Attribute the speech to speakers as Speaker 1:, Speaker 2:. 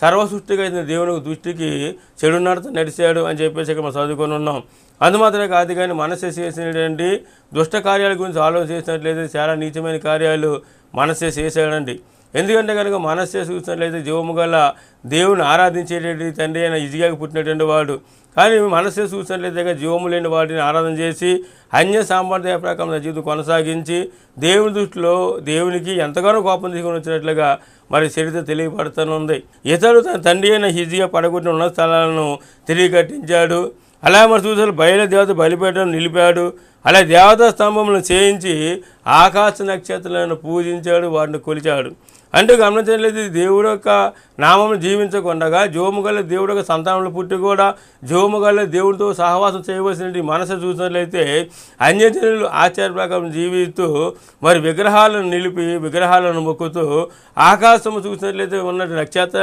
Speaker 1: సర్వ సృష్టిగా అయిన దేవుని దృష్టికి చెడు నడత నడిచాడు అని చెప్పేసి ఇక్కడ మనం చదువుకొని ఉన్నాం. అందుమాత్రమే కాదు కానీ మనస్సు చేసినటువంటి దుష్ట కార్యాల గురించి ఆలోచన చేసినట్లయితే చాలా నీచమైన కార్యాలు మనస్సే చేశాడండి. ఎందుకంటే కనుక మనస్సే చూసినట్లయితే జీవము గల దేవుని ఆరాధించేటువంటి తండ్రి అయిన హిజ్కియాకు పుట్టినటువంటి వాడు. కానీ మనస్సే చూసినట్లయితే జీవము లేని వాటిని ఆరాధన చేసి అన్య సాంప్రదాయ ప్రకారం జీవితం కొనసాగించి దేవుని దృష్టిలో దేవునికి ఎంతగానో కోపం తీసుకొని వచ్చినట్లుగా మరి చరిత్ర తెలియపడుతుంది. ఇతడు తన తండ్రి అయిన హిజ్కియా పడగొట్టిన ఉన్న స్థలాలను తిరిగి కట్టించాడు. అలా మరి చూసారు బయలు దేవత బలిపీఠం నిలిపాడు. అలా దేవతా స్తంభములను చేయించి ఆకాశ నక్షత్రాలను పూజించాడు, వాటిని కొలిచాడు. అంటే గమనించలేదు, దేవుడు యొక్క నామమును జీవించకుండా జోముగల దేవుడు యొక్క సంతానంలో పుట్టి కూడా జోముగల దేవుడితో సహవాసం చేయవలసిన మనసు చూసినట్లయితే అన్యజనులు ఆచార ప్రకారం జీవిస్తూ మరి విగ్రహాలను నిలిపి విగ్రహాలను మొక్కుతూ ఆకాశము చూసినట్లయితే ఉన్నట్టు నక్షత్ర